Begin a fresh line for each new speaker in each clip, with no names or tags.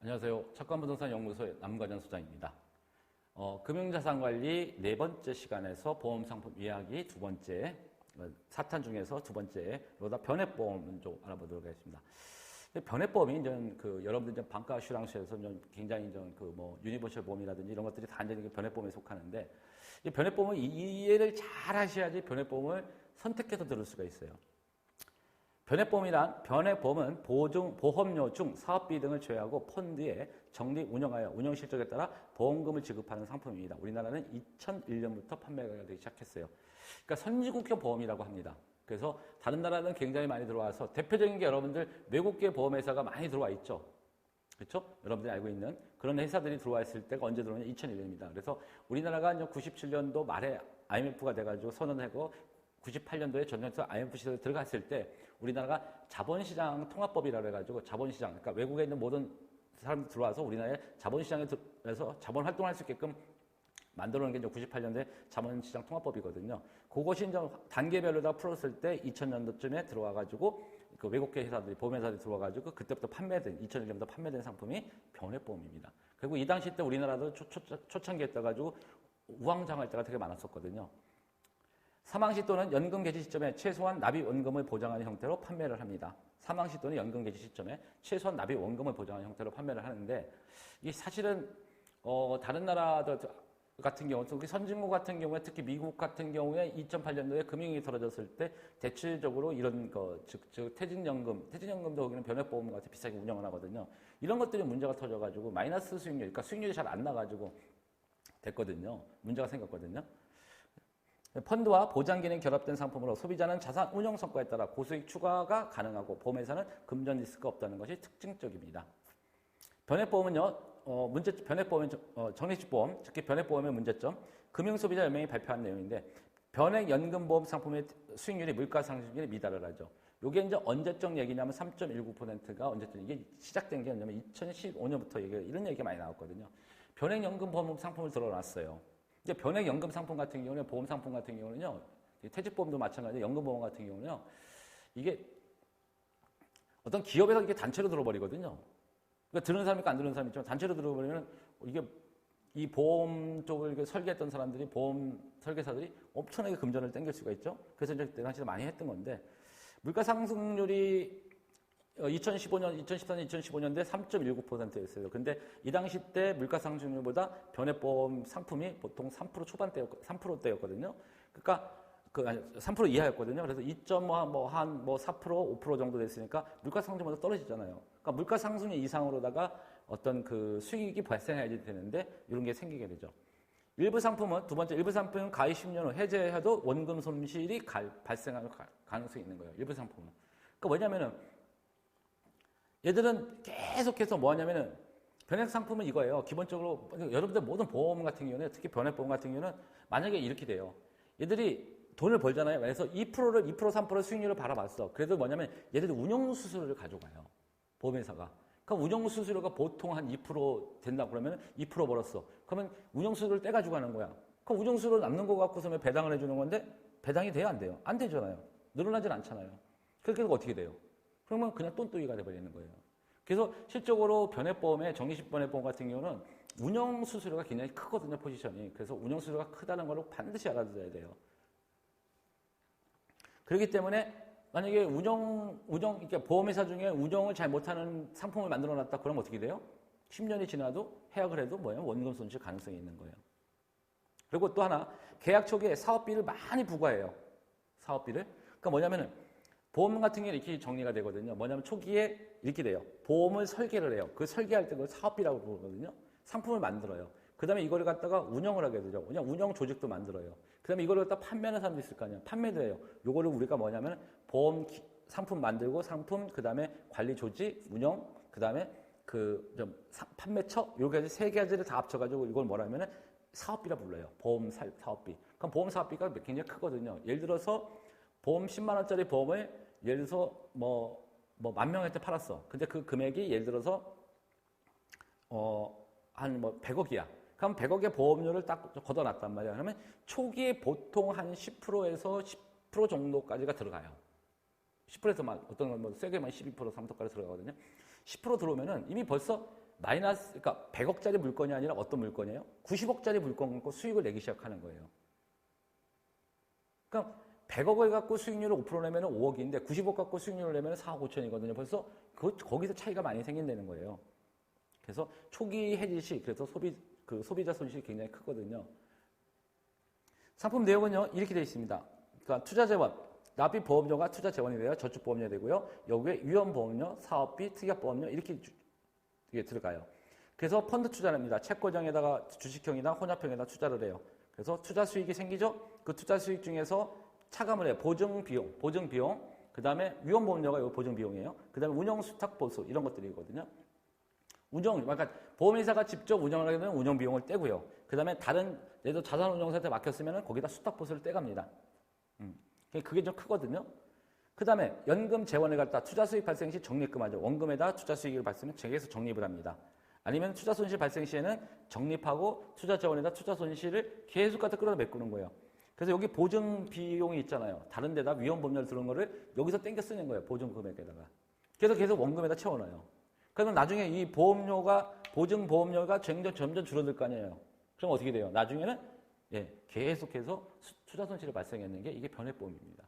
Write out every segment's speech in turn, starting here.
안녕하세요. 착관부동산연구소의 남관현 소장입니다. 금융자산관리 네 번째 시간에서 보험상품 이야기 두 번째, 사탄 중에서 두 번째로다 변액보험을 좀 알아보도록 하겠습니다. 변액보험이 이제 여러분들 이제 banca assurance에서 굉장히 유니버셜 보험이라든지 이런 것들이 다 이제 변액보험에 속하는데, 이 변액보험을 이해를 잘 하셔야지 변액보험을 선택해서 들을 수가 있어요. 변액보험은 보험료 중 사업비 등을 제외하고 펀드에 적립 운영하여 운영 실적에 따라 보험금을 지급하는 상품입니다. 우리나라는 2001년부터 판매가 되기 시작했어요. 그러니까 선진국형 보험이라고 합니다. 그래서 다른 나라는 굉장히 많이 들어와서 대표적인 게 여러분들 외국계 보험회사가 많이 들어와 있죠. 그렇죠? 여러분들이 알고 있는 그런 회사들이 들어와 있을 때가 언제 들어오냐? 2001년입니다. 그래서 우리나라가 97년도 말에 IMF가 돼가지고 선언하고 98년도에 전년에서 IMF 시대에 들어갔을 때 우리나라가 자본시장 통합법이라고 해가지고 자본시장, 그러니까 외국에 있는 모든 사람들 들어와서 우리나라의 자본시장에서 자본 활동할 수 있게끔 만들어 놓은 게 이제 98년도에 자본시장 통합법이거든요. 그것이 이제 단계별로 다 풀었을 때 2000년도쯤에 들어와가지고 그 외국계 회사들이, 보험회사들이 들어와가지고 그때부터 판매된, 2001년부터 판매된 상품이 변액보험입니다. 그리고 이 당시 때 우리나라도 초창기에 떠가지고 우왕좌왕할 때가 되게 많았었거든요. 사망시 또는 연금 개시 시점에 최소한 납입 원금을 보장하는 형태로 판매를 합니다. 사망시 또는 연금 개시 시점에 최소한 납입 원금을 보장하는 형태로 판매를 하는데, 이게 사실은 다른 나라들 같은 경우, 특히 선진국 같은 경우에, 특히 미국 같은 경우에 2008년도에 금융위기 떨어졌을 때 대체적으로 이런 즉 퇴직연금도 거기는 변액보험 같이 비싸게 운영을 하거든요. 이런 것들이 문제가 터져가지고 마이너스 수익률, 그러니까 수익률이 잘 안 나가지고 됐거든요. 문제가 생겼거든요. 펀드와 보장기능이 결합된 상품으로 소비자는 자산 운용 성과에 따라 고수익 추가가 가능하고 보험회사는 금전 리스크가 없다는 것이 특징적입니다. 변액보험은요, 변액보험은 적립식보험, 특히 변액보험의 문제점, 금융소비자연맹이 발표한 내용인데, 변액연금보험 상품의 수익률이 물가상승률에 미달을 하죠. 이게 이제 언제적 얘기냐면 3.19%가 언제적, 이게 시작된 게 뭐냐면 2015년부터 이런 얘기가 많이 나왔거든요. 변액연금보험 상품을 들어놨어요. 이제 변액연금 상품 같은 경우는, 보험 상품 같은 경우는요, 퇴직보험도 마찬가지로 연금보험 같은 경우는요, 이게 어떤 기업에서 이게 단체로 들어버리거든요. 그러니까 들은 사람이 있고 안 들은 사람이 있지만 단체로 들어버리면 이게 이 보험 쪽을 설계했던 사람들이, 보험 설계사들이 엄청나게 금전을 땡길 수가 있죠. 그래서 이제 그 당시에 많이 했던 건데, 물가 상승률이 2014년, 2015년대 3.19%였어요. 근데 이 당시 때 물가 상승률보다 변액보험 상품이 보통 3%대였거든요. 그러니까 3% 이하였거든요. 그래서 4%, 5% 정도 됐으니까 물가 상승률보다 떨어지잖아요. 그러니까 물가 상승률 이상으로다가 어떤 수익이 발생해야지 되는데 이런 게 생기게 되죠. 일부 상품은 가입 10년 후 해제해도 원금 손실이 발생할 가능성이 있는 거예요. 일부 상품은. 그러니까 뭐냐면은 얘들은 계속해서 뭐하냐면은, 변액 상품은 이거예요. 기본적으로 여러분들 모든 보험 같은 경우는, 특히 변액보험 같은 경우는 만약에 이렇게 돼요. 얘들이 돈을 벌잖아요. 그래서 2%를 3% 수익률을 바라봤어. 그래도 뭐냐면 얘들이 운용수수료를 가져가요. 보험회사가. 그럼 운용수수료가 보통 한 2% 된다 그러면 2% 벌었어. 그러면 운용수수료를 떼가지고 가는 거야. 그럼 운용수수료 남는 거 갖고서 배당을 해주는 건데, 배당이 돼요? 안 돼요? 안 되잖아요. 늘어나질 않잖아요. 그렇게 어떻게 돼요? 그러면 그냥 똔똔이가 돼버리는 거예요. 그래서 실적으로 변액보험의 적립식 변액보험 같은 경우는 운영 수수료가 굉장히 크거든요, 포지션이. 그래서 운영 수수료가 크다는 걸 반드시 알아둬야 돼요. 그렇기 때문에 만약에 그러니까 보험회사 중에 운영을 잘 못하는 상품을 만들어 놨다 그러면 어떻게 돼요? 10년이 지나도 해약을 해도 원금 손실 가능성이 있는 거예요. 그리고 또 하나, 계약 초기에 사업비를 많이 부과해요. 사업비를. 그러니까 뭐냐면은 보험 같은 게 이렇게 정리가 되거든요. 뭐냐면 초기에 이렇게 돼요. 보험을 설계를 해요. 그 설계할 때 그걸 사업비라고 부르거든요. 상품을 만들어요. 그 다음에 이거를 갖다가 운영을 하게 되죠. 그냥 운영 조직도 만들어요. 그 다음에 이거를 갖다 판매하는 사람도 있을 거 아니에요. 판매도 해요. 요거를 우리가 뭐냐면 보험 상품 만들고 상품, 그 다음에 관리 조직, 운영, 그 다음에 판매처, 요게 세 가지를 다 합쳐가지고 이걸 뭐라면은 사업비라 불러요. 보험 사업비. 그럼 보험 사업비가 굉장히 크거든요. 예를 들어서 보험 10만 원짜리 보험을 예를 들어서 10,000명한테 팔았어. 근데 그 금액이 예를 들어서 한 100억이야. 그럼 100억의 보험료를 딱 걷어놨단 말이야. 그러면 초기에 보통 한 10%에서 10% 정도까지가 들어가요. 10%에서 어떤 건 세게만 12%, 3%까지 들어가거든요. 10% 들어오면은 이미 벌써 그러니까 100억짜리 물건이 아니라 어떤 물건이에요? 90억짜리 물건 갖고 수익을 내기 시작하는 거예요. 그러니까 100억을 갖고 수익률을 5% 내면 5억인데 90억 갖고 수익률을 내면 4억 5천이거든요. 벌써 거기서 차이가 많이 생긴다는 거예요. 그래서 초기 해지 그래서 소비자 손실이 굉장히 크거든요. 상품 내용은요, 이렇게 되어 있습니다. 그러니까 투자재원, 납입보험료가 투자재원이 돼요. 저축보험료 되고요. 여기에 위험보험료, 사업비, 특약보험료 이렇게 들어가요. 그래서 펀드 투자를 합니다. 채권형에다가 주식형이나 혼합형에다 투자를 해요. 그래서 투자 수익이 생기죠. 그 투자 수익 중에서 차감을 해요. 보증비용, 그 다음에 위험보험료가 이 보증비용이에요. 그 다음에 운영수탁보수 이런 것들이거든요. 그러니까 보험회사가 직접 운영을 하게 되면 운영비용을 떼고요. 그 다음에 다른 예를 들어 자산운용사한테 맡겼으면 거기다 수탁보수를 떼갑니다. 그게 좀 크거든요. 그 다음에 연금 재원을 갖다 투자 수익 발생 시 적립금하죠. 원금에다 투자 수익을 발생하면 재계에서 적립을 합니다. 아니면 투자 손실 발생 시에는 적립하고 투자 재원에다 투자 손실을 계속 갖다 끌어다 메꾸는 거예요. 그래서 여기 보증 비용이 있잖아요. 다른 데다 위험보험료를 들은 거를 여기서 땡겨 쓰는 거예요. 보증 금액에다가. 그래서 계속 원금에다 채워넣어요. 그러면 나중에 이 보증보험료가 점점 줄어들 거 아니에요. 그럼 어떻게 돼요? 나중에는 계속해서 투자 손실을 발생했는 게 이게 변액보험입니다.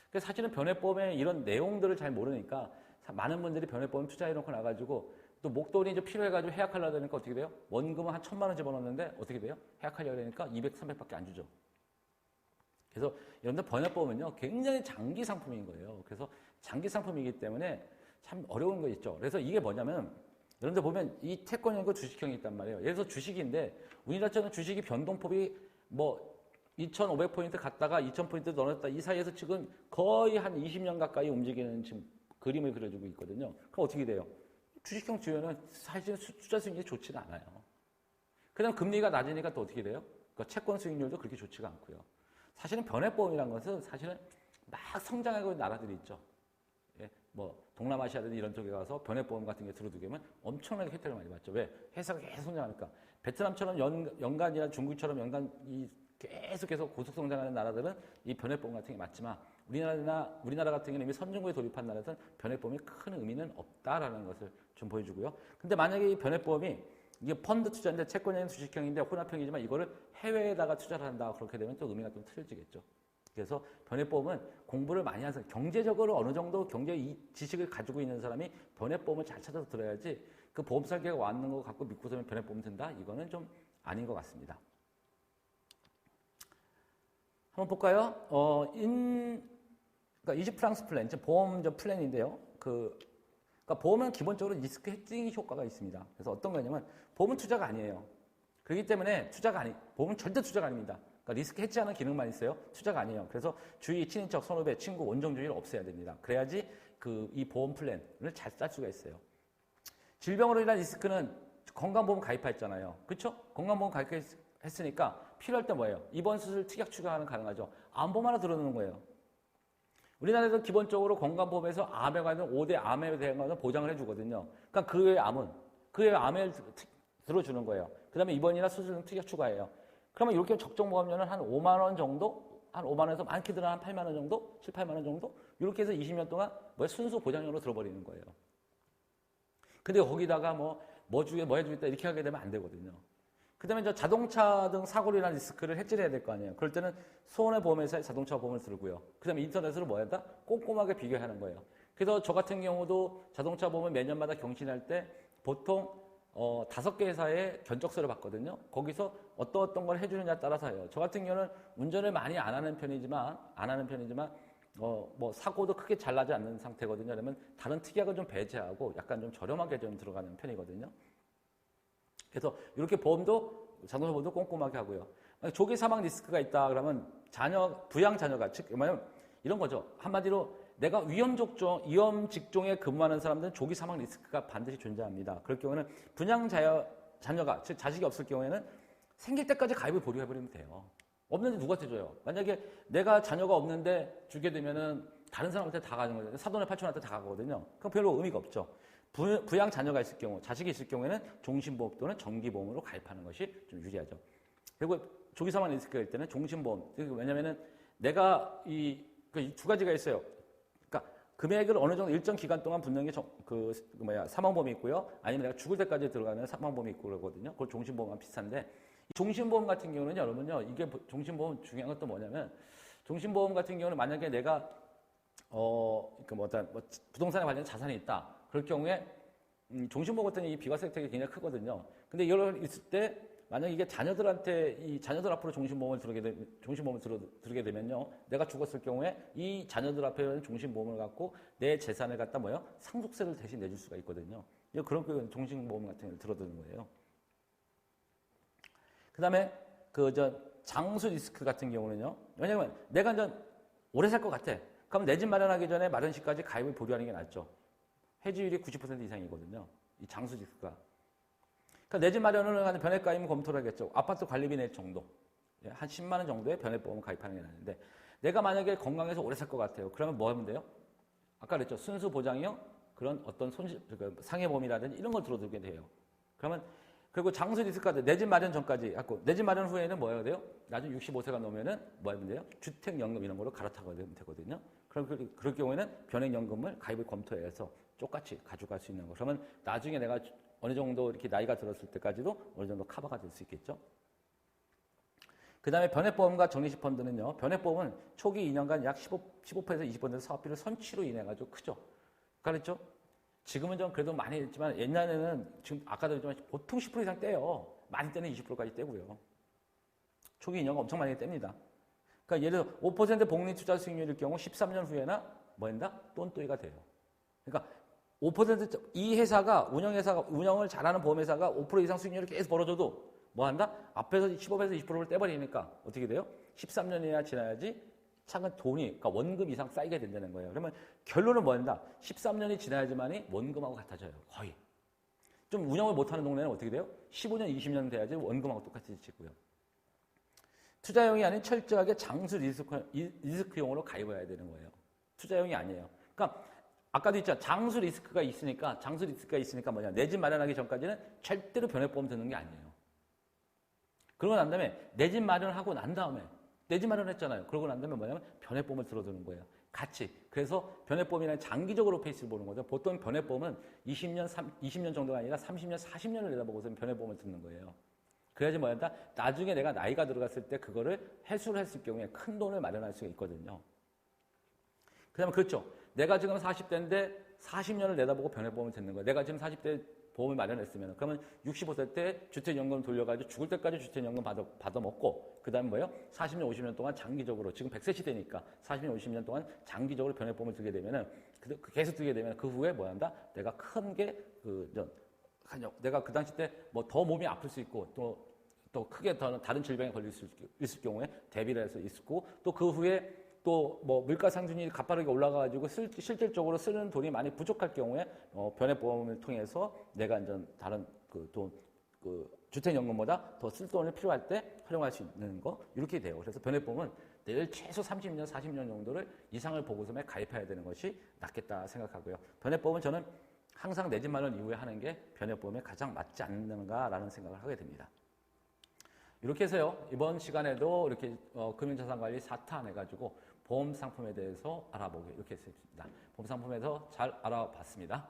그래서 사실은 변액보험의 이런 내용들을 잘 모르니까 많은 분들이 변액보험 투자해놓고 나가지고 또 목돈이 좀 필요해가지고 해약하려고 하니까 어떻게 돼요? 원금은 한 1,000만 원 집어넣는데 어떻게 돼요? 해약하려고 하니까 200, 300밖에 안 주죠. 그래서 여러분들 변액보험은요 굉장히 장기 상품인 거예요. 그래서 장기 상품이기 때문에 참 어려운 거 있죠. 그래서 이게 뭐냐면 여러분들 보면 이 채권형과 주식형이 있단 말이에요. 예를 들어서 주식인데 우리나라처럼 주식이 변동폭이 뭐 2,500포인트 갔다가 2,000포인트 넣었다 이 사이에서 지금 거의 한 20년 가까이 움직이는 지금 그림을 그려주고 있거든요. 그럼 어떻게 돼요? 주식형 주요는 사실 투자 수익률이 좋지는 않아요. 그다음 금리가 낮으니까 또 어떻게 돼요? 그러니까 채권 수익률도 그렇게 좋지가 않고요. 사실은 변액보험이라는 것은 사실은 막 성장하고 있는 나라들이 있죠. 뭐 동남아시아든 이런 쪽에 가서 변액보험 같은 게 들어두게 하면 엄청나게 혜택을 많이 받죠. 왜? 회사가 계속 성장하니까. 베트남처럼 연간이나 중국처럼 연간 계속해서 고속성장하는 나라들은 이 변액보험 같은 게 맞지만 우리나라 같은 경우는 이미 선진국에 돌입한 나라들은 변액보험이 큰 의미는 없다라는 것을 좀 보여주고요. 근데 만약에 이 변액보험이 이게 펀드 투자인데 채권형인 주식형인데 혼합형이지만 이거를 해외에다가 투자를 한다 그렇게 되면 또 의미가 좀 틀려지겠죠. 그래서 변액보험은 공부를 많이 해서 경제적으로 어느 정도 경제 지식을 가지고 있는 사람이 변액보험을 잘 찾아서 들어야지 그 보험 설계가 왔는 거 갖고 믿고서는 변액보험 든다? 이거는 좀 아닌 것 같습니다. 한번 볼까요? 그러니까 이지프랑스 플랜, 보험 플랜인데요. 그러니까 보험은 기본적으로 리스크 헤징 효과가 있습니다. 그래서 어떤 거냐면 보험은 투자가 아니에요. 그렇기 때문에 보험은 절대 투자가 아닙니다. 그러니까 리스크 헤지하는 기능만 있어요. 투자가 아니에요. 그래서 주위 친인척, 선후배, 친구, 원정주의를 없애야 됩니다. 그래야지 이 보험 플랜을 잘 짤 수가 있어요. 질병으로 인한 리스크는 건강보험 가입했잖아요. 그렇죠? 건강보험 가입했으니까 필요할 때 뭐예요? 입원 수술 특약 추가하는 가능하죠. 암보험 하나 들어놓는 거예요. 우리나라에서 기본적으로 건강보험에서 암에 관한 5대 암에 대한 것은 보장을 해주거든요. 그러니까 그 외의 암을 들어주는 거예요. 그 다음에 입원이나 수술 등 특약 추가해요. 그러면 이렇게 적정보험료는 한 5만 원 정도, 한 5만 원에서 많게 들어 한 8만 원 정도, 7, 8만 원 정도 이렇게 해서 20년 동안 순수 보장료로 들어버리는 거예요. 근데 거기다가 뭐 해주겠다 이렇게 하게 되면 안 되거든요. 그 다음에 자동차 등 사고로 인한 리스크를 해지를 해야 될 거 아니에요. 그럴 때는 손해보험회사에 자동차 보험을 들고요. 그 다음에 인터넷으로 뭐 한다? 꼼꼼하게 비교하는 거예요. 그래서 저 같은 경우도 자동차 보험을 매년마다 경신할 때 보통 5개 회사의 견적서를 받거든요. 거기서 어떤 걸 해주느냐에 따라서 해요. 저 같은 경우는 운전을 많이 안 하는 편이지만 사고도 크게 잘 나지 않는 상태거든요. 그러면 다른 특약을 좀 배제하고 약간 좀 저렴하게 좀 들어가는 편이거든요. 그래서 이렇게 자동차 보험도 꼼꼼하게 하고요. 조기 사망 리스크가 있다 그러면 부양 자녀가 즉 뭐냐면 이런 거죠. 한마디로 내가 위험 직종에 근무하는 사람들은 조기 사망 리스크가 반드시 존재합니다. 그럴 경우에는 분양 자녀가 즉 자식이 없을 경우에는 생길 때까지 가입을 보류해버리면 돼요. 없는데 누구한테 줘요? 만약에 내가 자녀가 없는데 주게 되면은 다른 사람한테 다 가는 거예요. 사돈의 팔촌한테 다 가거든요. 그럼 별로 의미가 없죠. 부양 자녀가 있을 경우, 자식이 있을 경우에는 종신보험 또는 정기보험으로 가입하는 것이 좀 유리하죠. 그리고 조기 사망 리스크가 있을 때는 종신보험. 왜냐면은 내가 이 두 가지가 있어요. 그러니까 금액을 어느 정도 일정 기간 동안 붓는 게 사망보험이 있고요. 아니면 내가 죽을 때까지 들어가는 사망보험이 있고 그러거든요. 그걸 종신보험과 비슷한데 이 종신보험 같은 경우는 여러분요. 이게 종신보험 중요한 것도 뭐냐면 종신보험 같은 경우는 만약에 내가 부동산에 관련된 자산이 있다. 그럴 경우에 종신보험 같은 이 비과세 혜택이 굉장히 크거든요. 근데 이걸 있을 때 만약 이게 자녀들 앞으로 종신보험을 들게 되면요. 내가 죽었을 경우에 이 자녀들 앞에 종신보험을 갖고 내 재산을 갖다 상속세를 대신 내줄 수가 있거든요. 그런 종신보험 같은 걸 들어두는 거예요. 그 다음에 장수 리스크 같은 경우는요. 왜냐면 내가 이제 오래 살 것 같아. 그럼 내 집 마련하기 전에 마련 시까지 가입을 보류하는 게 낫죠. 해지율이 90% 이상이거든요. 이 장수 리스크가. 그러니까 내 집 마련을 하는 변액가입은 검토를 하겠죠. 아파트 관리비 낼 정도. 한 10만 원 정도의 변액보험을 가입하는 게 나는데 내가 만약에 건강해서 오래 살 것 같아요. 그러면 뭐 하면 돼요? 아까 그랬죠. 순수 보장이요. 그런 어떤 상해보험이라든지 이런 걸 들어두게 돼요. 그리고 장수 리스크가 내 집 마련 전까지 갖고 내 집 마련 후에는 뭐 해야 돼요? 나중에 65세가 넘으면은 뭐 하면 돼요? 주택연금 이런 걸로 갈아타게 되거든요. 그럴 경우에는 변액연금을 가입을 검토해서 똑같이 가져갈 수 있는 거. 그러면 나중에 내가 어느 정도 이렇게 나이가 들었을 때까지도 어느 정도 커버가 될 수 있겠죠. 그 다음에 변액보험과 적립식 펀드는요. 변액보험은 초기 2년간 약 15%에서 20% 사업비를 선취로 인해 가지고 크죠. 그렇죠? 지금은 좀 그래도 많이 했지만 옛날에는 지금 아까도 했지만 보통 10% 이상 떼요. 많이 떼는 20%까지 떼고요. 초기 2년간 엄청 많이 떼입니다. 그러니까 예를 들어 5% 복리 투자 수익률일 경우 13년 후에나 뭐 한다? 똔똔이가 돼요. 그러니까 5% 이 회사가 운영을 잘하는 보험회사가 5% 이상 수익률을 계속 벌어줘도 뭐 한다? 앞에서 15%에서 20%를 떼버리니까 어떻게 돼요? 13년이나 지나야지 차근 돈이 그러니까 원금 이상 쌓이게 된다는 거예요. 그러면 결론은 뭐 한다? 13년이 지나야지만이 원금하고 같아져요. 거의. 좀 운영을 못하는 동네는 어떻게 돼요? 15년, 20년 돼야지 원금하고 똑같이 지고요. 투자용이 아닌 철저하게 장수 리스크용으로 가입해야 되는 거예요. 투자용이 아니에요. 그러니까 아까도 있잖아. 장수 리스크가 있으니까 뭐냐. 내 집 마련하기 전까지는 절대로 변액보험 드는 게 아니에요. 그러고 난 다음에 내 집 마련하고 난 다음에 내 집 마련했잖아요. 그러고 난 다음에 뭐냐면 변액보험을 들어두는 거예요. 같이. 그래서 변액보험이라는 장기적으로 페이스를 보는 거죠. 보통 변액보험은 20년 정도가 아니라 30년, 40년을 내다보고서 변액보험을 듣는 거예요. 그래야지 뭐한다? 나중에 내가 나이가 들어갔을 때 그거를 해소를 했을 경우에 큰 돈을 마련할 수가 있거든요. 그 다음에 그렇죠. 내가 지금 40대인데 40년을 내다보고 변액보험을 듣는 거예요. 내가 지금 40대 보험을 마련했으면 그러면 65세 때 주택연금 돌려가지고 죽을 때까지 주택연금 받아먹고 그 다음에 뭐예요? 40년, 50년 동안 장기적으로 지금 100세 시대니까 40년, 50년 동안 장기적으로 변액보험을 들게 되면은 계속 들게 되면 그 후에 뭐 한다? 내가 큰 게 내가 그 당시 때 뭐 더 몸이 아플 수 있고 또 크게 다른 질병에 걸릴 수 있을 경우에 대비를 해서 있고 또 그 후에 또 뭐 물가 상승률이 가파르게 올라가가지고 실질적으로 쓰는 돈이 많이 부족할 경우에 변액보험을 통해서 내가 이제 다른 주택연금보다 더 쓸 돈을 필요할 때 활용할 수 있는 거 이렇게 돼요. 그래서 변액보험은 늘 최소 30년, 40년 정도를 이상을 보고서만 가입해야 되는 것이 낫겠다 생각하고요. 변액보험은 저는 항상 내 집 마련 이후에 하는 게 변액보험에 가장 맞지 않는가라는 생각을 하게 됩니다. 이렇게 해서요. 이번 시간에도 이렇게 금융자산관리 4탄 해가지고 보험 상품에 대해서 알아보게 이렇게 했습니다. 보험 상품에서 잘 알아봤습니다.